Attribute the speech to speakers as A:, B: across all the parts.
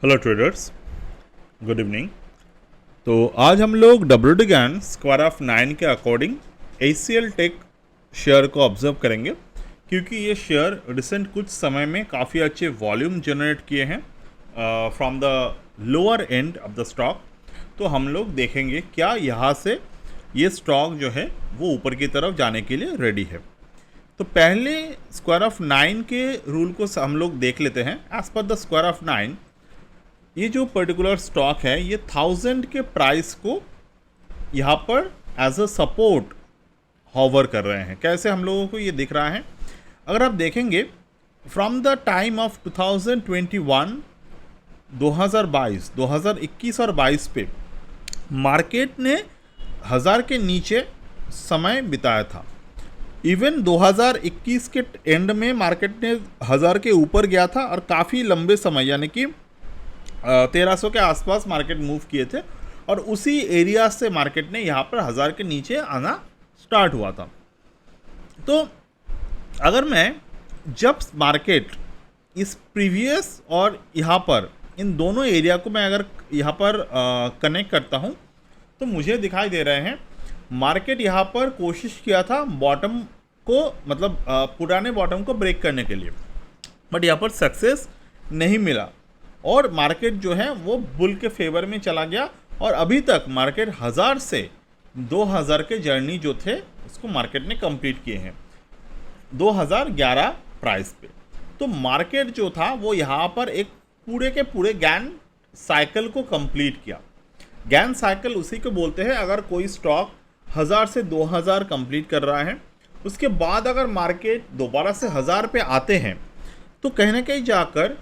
A: Hello traders, good evening. तो आज हम लोग WD गैन स्क्वायर ऑफ 9 के अकॉर्डिंग ACL टेक शेयर को ऑब्जर्व करेंगे, क्योंकि ये शेयर रिसेंट कुछ समय में काफ़ी अच्छे वॉल्यूम जनरेट किए हैं from the lower end of the stock. तो हम लोग देखेंगे क्या यहाँ से ये स्टॉक जो है वो ऊपर की तरफ जाने के लिए रेडी है। तो पहले स्क्वायर ऑफ 9 के रूल को हम लोग देख लेते हैं। As per the square of 9, ये जो पर्टिकुलर स्टॉक है ये 1000 के प्राइस को यहाँ पर एज अ सपोर्ट हॉवर कर रहे हैं। कैसे हम लोगों को ये दिख रहा है, अगर आप देखेंगे फ्रॉम द टाइम ऑफ 2021, 2022, 2021 और 22 पे मार्केट ने 1000 के नीचे समय बिताया था। इवन 2021 के एंड में मार्केट ने 1000 के ऊपर गया था और काफ़ी लंबे समय यानी कि 1300 के आसपास मार्केट मूव किए थे, और उसी एरिया से मार्केट ने यहाँ पर 1000 के नीचे आना स्टार्ट हुआ था। तो अगर मैं जब मार्केट इस प्रीवियस और यहाँ पर इन दोनों एरिया को मैं अगर यहाँ पर कनेक्ट करता हूँ तो मुझे दिखाई दे रहे हैं मार्केट यहाँ पर कोशिश किया था बॉटम को, मतलब पुराने बॉटम को ब्रेक करने के लिए, बट यहाँ पर सक्सेस नहीं मिला और मार्केट जो है वो बुल के फेवर में चला गया। और अभी तक मार्केट 1000 से 2000 के जर्नी जो थे उसको मार्केट ने कंप्लीट किए हैं 2011 प्राइस पे। तो मार्केट जो था वो यहाँ पर एक पूरे के पूरे गैन साइकिल को कंप्लीट किया। गैन साइकिल उसी को बोलते हैं। अगर कोई स्टॉक 1000 से 2000 कंप्लीट कर रहा है, उसके बाद अगर मार्केट दोबारा से 1000 पे आते हैं तो कहीं ना कहीं जाकर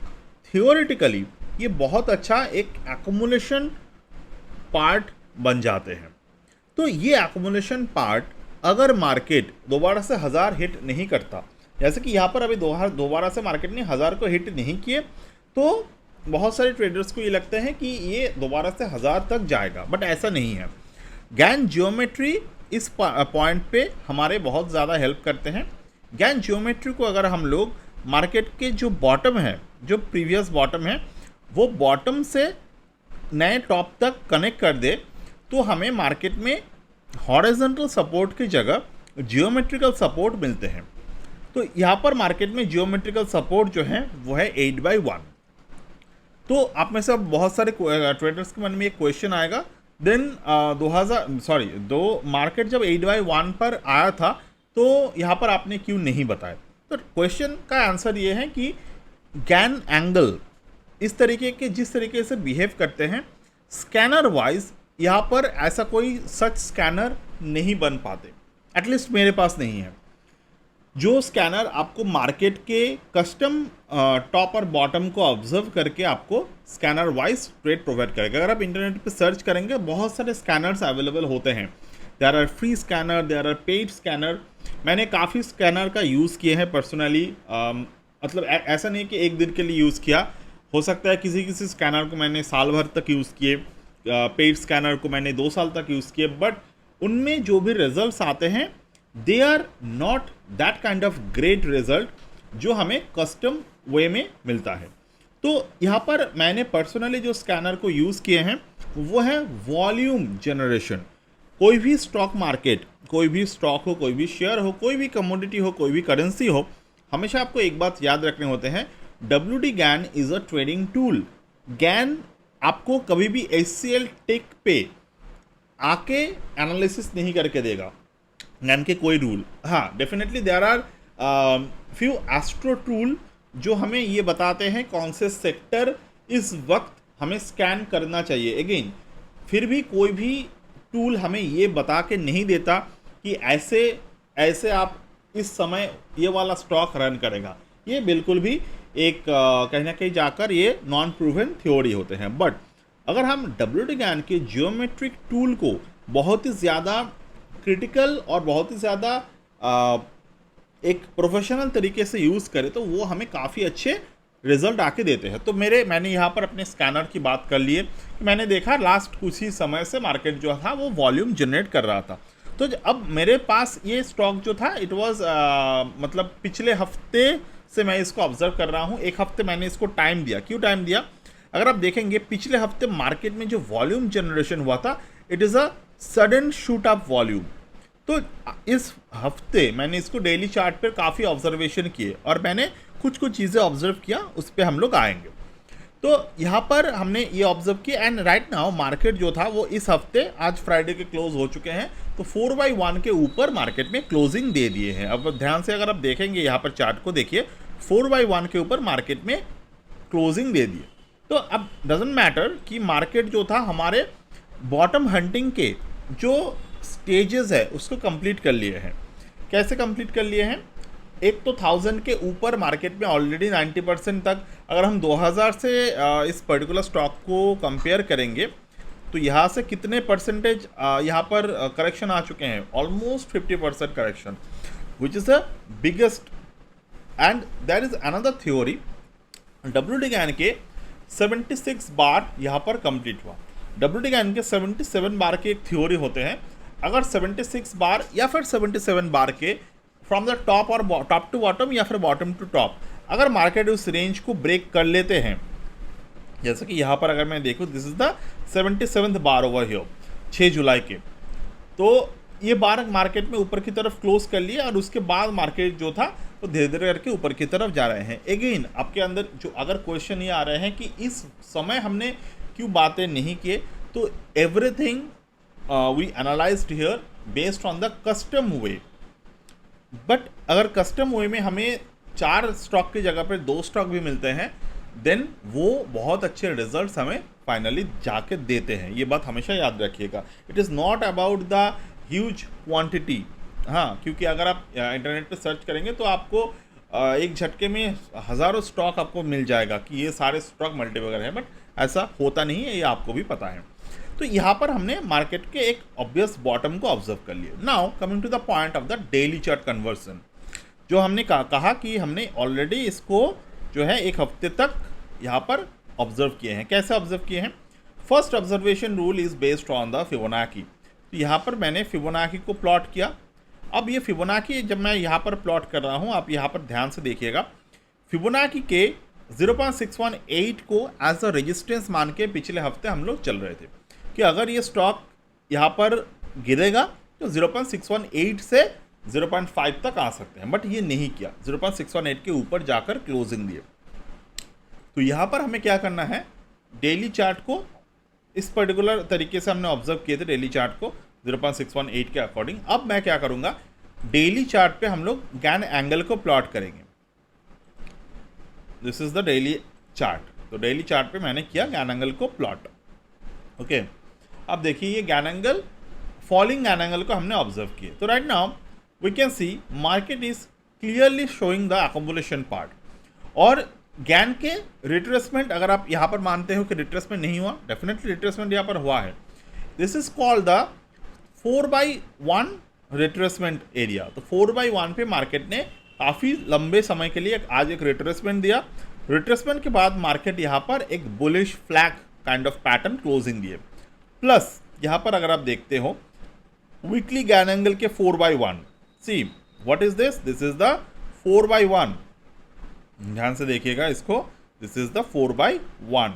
A: थियोरेटिकली ये बहुत अच्छा एक एक्युमुलेशन पार्ट बन जाते हैं। तो ये एक्युमुलेशन पार्ट अगर मार्केट दोबारा से 1000 हिट नहीं करता, जैसे कि यहाँ पर अभी दोबारा से मार्केट ने 1000 को हिट नहीं किए, तो बहुत सारे ट्रेडर्स को ये लगता है कि ये दोबारा से 1000 तक जाएगा, बट ऐसा नहीं है। गैन जियोमेट्री इस पॉइंट पे हमारे बहुत ज़्यादा हेल्प करते हैं। गैन जियोमेट्री को अगर हम लोग मार्केट के जो बॉटम है, जो प्रीवियस बॉटम है, वो बॉटम से नए टॉप तक कनेक्ट कर दे तो हमें मार्केट में हॉरिजॉन्टल सपोर्ट की जगह जियोमेट्रिकल सपोर्ट मिलते हैं। तो यहाँ पर मार्केट में जियोमेट्रिकल सपोर्ट जो है वो है 8/1। तो आप में से बहुत सारे ट्रेडर्स के मन में एक क्वेश्चन आएगा, देन मार्केट जब 8/1 पर आया था तो यहाँ पर आपने क्यों नहीं बताया। तो क्वेश्चन का आंसर ये है कि गैन एंगल इस तरीके के जिस तरीके से बिहेव करते हैं स्कैनर वाइज, यहाँ पर ऐसा कोई सच स्कैनर नहीं बन पाते, एटलीस्ट मेरे पास नहीं है जो स्कैनर आपको मार्केट के कस्टम टॉप और बॉटम को ऑब्जर्व करके आपको स्कैनर वाइज ट्रेड प्रोवाइड करेगा। अगर आप इंटरनेट पे सर्च करेंगे बहुत सारे स्कैनर्स अवेलेबल होते हैं। There are free scanner, there are paid scanner. मैंने काफ़ी स्कैनर का यूज़ किए हैं पर्सनली, मतलब ऐसा नहीं कि एक दिन के लिए यूज़ किया, हो सकता है किसी स्कैनर को मैंने साल भर तक यूज़ किए, पेड स्कैनर को मैंने 2 साल तक यूज़ किए, बट उनमें जो भी रिजल्ट्स आते हैं they are not that kind of great result जो हमें कस्टम वे में मिलता है। तो यहाँ पर मैंने पर्सनली जो स्कैनर को यूज़ किए हैं वो है वॉल्यूम जनरेशन। कोई भी स्टॉक मार्केट, कोई भी स्टॉक हो, कोई भी शेयर हो, कोई भी कमोडिटी हो, कोई भी करेंसी हो, हमेशा आपको एक बात याद रखने होते हैं, WD Gann is a trading tool. Gann आपको कभी भी ACL टेक पे आके एनालिसिस नहीं करके देगा गैन के कोई रूल। हाँ, definitely there are few astro tool जो हमें ये बताते हैं कौन से सेक्टर इस वक्त हमें स्कैन करना चाहिए। अगेन फिर भी कोई भी टूल हमें ये बता के नहीं देता कि ऐसे ऐसे आप इस समय ये वाला स्टॉक रन करेगा। ये बिल्कुल भी एक कहीं ना कहीं जाकर ये नॉन प्रूवन थ्योरी होते हैं। बट अगर हम WD गैन के जियोमेट्रिक टूल को बहुत ही ज़्यादा क्रिटिकल और बहुत ही ज़्यादा एक प्रोफेशनल तरीके से यूज़ करें तो वो हमें काफ़ी अच्छे रिजल्ट आके देते हैं। तो मैंने यहाँ पर अपने स्कैनर की बात कर ली है कि मैंने देखा लास्ट कुछ ही समय से मार्केट जो था वो वॉल्यूम जनरेट कर रहा था। तो अब मेरे पास ये स्टॉक जो था इट वाज मतलब पिछले हफ्ते से मैं इसको ऑब्जर्व कर रहा हूँ। एक हफ्ते मैंने इसको टाइम दिया। क्यों टाइम दिया? अगर आप देखेंगे पिछले हफ्ते मार्केट में जो वॉल्यूम जनरेशन हुआ था, it is a sudden shoot up volume. तो इस हफ्ते मैंने इसको डेली चार्ट पर काफ़ी ऑब्जर्वेशन किए और मैंने कुछ चीज़ें ऑब्जर्व किया, उस पर हम लोग आएंगे। तो यहाँ पर हमने ये ऑब्जर्व किया एंड राइट नाउ मार्केट जो था वो इस हफ्ते, आज फ्राइडे के क्लोज हो चुके हैं, तो 4/1 के ऊपर मार्केट में क्लोजिंग दे दिए हैं। अब ध्यान से अगर आप देखेंगे यहाँ पर चार्ट को देखिए, 4/1 के ऊपर मार्केट में क्लोजिंग दे दिए। तो अब डजेंट मैटर कि मार्केट जो था हमारे बॉटम हंटिंग के जो स्टेजेस है उसको कंप्लीट कर लिए हैं। कैसे कंप्लीट कर लिए हैं? एक तो 1000 के ऊपर मार्केट में ऑलरेडी 90% तक, अगर हम 2000 से इस पर्टिकुलर स्टॉक को कंपेयर करेंगे तो यहाँ से कितने परसेंटेज यहाँ पर करेक्शन आ चुके हैं? Almost 50% correction, which is the biggest. And there is another theory, WD Gann के 76 बार यहाँ पर कंप्लीट हुआ। WD गैन के 77 बार के एक थ्योरी होते हैं, अगर 76 बार या फिर 77 बार के फ्रॉम द टॉप और टॉप टू बॉटम या फिर बॉटम टू टॉप, अगर मार्केट उस रेंज को ब्रेक कर लेते हैं, जैसे कि यहाँ पर अगर मैं देखूँ, this is the 77th bar over here 6 जुलाई के, तो ये बार मार्केट में ऊपर की तरफ क्लोज कर लिया और उसके बाद मार्केट जो था वो धीरे धीरे करके ऊपर की तरफ जा रहे हैं। अगेन आपके अंदर जो अगर क्वेश्चन ये आ रहे हैं कि इस समय हमने क्यों बातें नहीं किए, तो everything we analysed here based on the custom way. But अगर कस्टम वे में हमें 4 स्टॉक की जगह पर 2 स्टॉक भी मिलते हैं, देन वो बहुत अच्छे रिजल्ट्स हमें फाइनली जाके देते हैं। ये बात हमेशा याद रखिएगा। It is not about the huge quantity. हाँ, क्योंकि अगर आप इंटरनेट पे सर्च करेंगे तो आपको एक झटके में हज़ारों स्टॉक आपको मिल जाएगा कि ये सारे स्टॉक मल्टीबैगर हैं, बट ऐसा होता नहीं है, ये आपको भी पता है। तो यहाँ पर हमने मार्केट के एक ऑब्वियस बॉटम को ऑब्जर्व कर लिया। Now coming to the point of the daily chart conversion, जो हमने कहा कि हमने ऑलरेडी इसको जो है एक हफ्ते तक यहाँ पर ऑब्जर्व किए हैं। कैसे ऑब्जर्व किए हैं? First observation rule is based on the Fibonacci. तो यहाँ पर मैंने फिबोनाची को प्लॉट किया। अब ये फिबोनाची जब मैं यहाँ पर प्लॉट कर रहा हूँ, आप यहाँ पर ध्यान से देखिएगा, फिबोनाची के 0.618 को एज अ रेजिस्टेंस मान के पिछले हफ्ते हम लोग चल रहे थे कि अगर ये स्टॉक यहाँ पर गिरेगा तो 0.618 से 0.5 तक आ सकते हैं, बट ये नहीं किया, 0.618 के ऊपर जाकर क्लोजिंग दिए। तो यहाँ पर हमें क्या करना है, डेली चार्ट को इस पर्टिकुलर तरीके से हमने ऑब्जर्व किए थे, डेली चार्ट को 0.618 के अकॉर्डिंग। अब मैं क्या करूँगा, डेली चार्ट पे हम लोग गैन एंगल को प्लॉट करेंगे। This is the daily chart. तो डेली चार्ट पे मैंने किया गैन एंगल को प्लॉट। ओके, अब देखिए ये Gann angle, falling Gann angle को हमने ऑब्जर्व किए। तो right now we can see market is clearly showing the accommodation part. और गैन के रिट्रेसमेंट, अगर आप यहाँ पर मानते हो कि रिट्रेसमेंट नहीं हुआ, डेफिनेटली रिट्रेसमेंट यहाँ पर हुआ है। This is called the 4/1 retracement area. तो 4/1 पे मार्केट ने काफ़ी लंबे समय के लिए आज एक रिट्रेसमेंट दिया। रिट्रेसमेंट के बाद मार्केट यहाँ पर एक bullish flag kind of pattern closing दिए। प्लस यहाँ पर अगर आप देखते हो वीकली गैन एंगल के 4/1, see what is this, this is the 4/1। ध्यान से देखिएगा इसको, दिस इज द 4/1।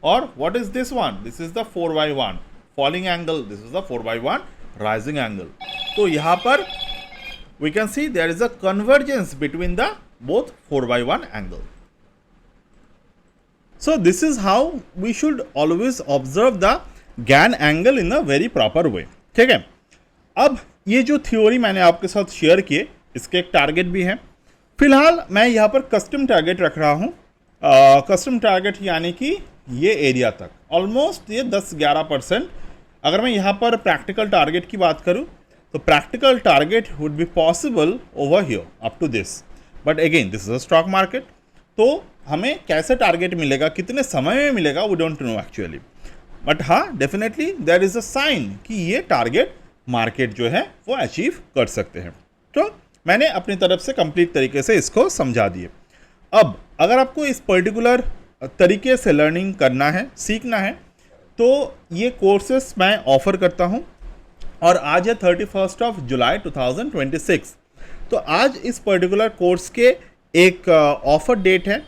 A: और what is this one, this is the 4/1 falling angle, this is the 4/1 rising angle. तो यहाँ पर we can see there is a convergence between the both 4/1 angle. So this is how we should always observe the GAN angle in a very proper way. ठीक है, अब ये जो theory मैंने आपके साथ शेयर किए, इसके एक टारगेट भी है। फिलहाल मैं यहाँ पर कस्टम टारगेट रख रहा हूँ। कस्टम टारगेट यानी कि ये एरिया तक ऑलमोस्ट ये 10-11%। अगर मैं यहाँ पर प्रैक्टिकल टारगेट की बात करूँ तो practical target would be possible over here up to this, but again this is a stock market. तो हमें कैसे टारगेट मिलेगा, कितने समय में मिलेगा, we don't know actually. But हाँ, definitely there is a sign कि ये टारगेट मार्केट जो है वो अचीव कर सकते हैं। तो मैंने अपनी तरफ से कंप्लीट तरीके से इसको समझा दिए। अब अगर आपको इस पर्टिकुलर तरीके से लर्निंग करना है, सीखना है, तो ये कोर्सेस मैं ऑफर करता हूँ। और आज है 31 जुलाई 2026। तो आज इस पर्टिकुलर कोर्स के एक ऑफर डेट है।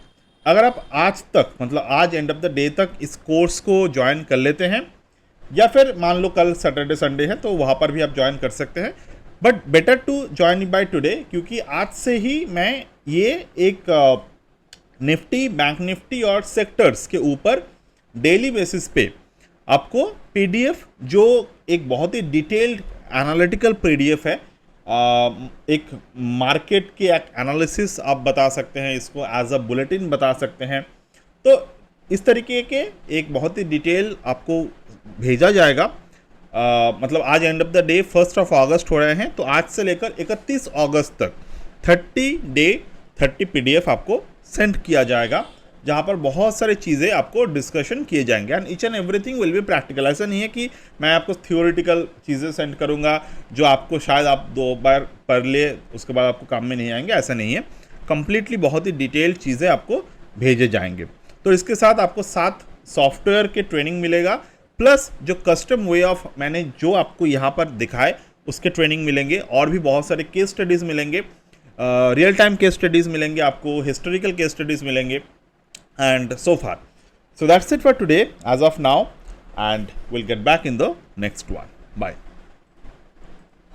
A: अगर आप आज तक मतलब आज एंड ऑफ द डे तक इस कोर्स को ज्वाइन कर लेते हैं, या फिर मान लो कल सैटरडे संडे है तो वहाँ पर भी आप ज्वाइन कर सकते हैं, but better to join by today, क्योंकि आज से ही मैं ये एक निफ्टी, बैंक निफ्टी और सेक्टर्स के ऊपर डेली बेसिस पे आपको पीडीएफ, जो एक बहुत ही डिटेल्ड एनालिटिकल पीडीएफ है, एक मार्केट के एनालिसिस आप बता सकते हैं, इसको एज अ बुलेटिन बता सकते हैं, तो इस तरीके के एक बहुत ही डिटेल आपको भेजा जाएगा। मतलब आज एंड ऑफ द डे 1 अगस्त हो रहे हैं, तो आज से लेकर 31 अगस्त तक 30 पीडीएफ आपको सेंड किया जाएगा, जहाँ पर बहुत सारी चीज़ें आपको डिस्कशन किए जाएंगे, and each and everything will be practical. ऐसा नहीं है कि मैं आपको थियोरिटिकल चीज़ें सेंड करूँगा जो आपको शायद आप 2 बार पढ़ ले उसके बाद आपको काम में नहीं आएंगे, ऐसा नहीं है। कंप्लीटली बहुत ही डिटेल्ड चीज़ें आपको भेजे जाएंगे। तो इसके साथ आपको 7 सॉफ्टवेयर के ट्रेनिंग मिलेगा, प्लस जो कस्टम वे ऑफ मैंने जो आपको यहाँ पर दिखाए उसके ट्रेनिंग मिलेंगे, और भी बहुत सारे केस स्टडीज़ मिलेंगे, रियल टाइम केस स्टडीज़ मिलेंगे आपको, हिस्टोरिकल केस स्टडीज़ मिलेंगे, and so far. So that's it for today as of now, and we'll get back in the next one. Bye.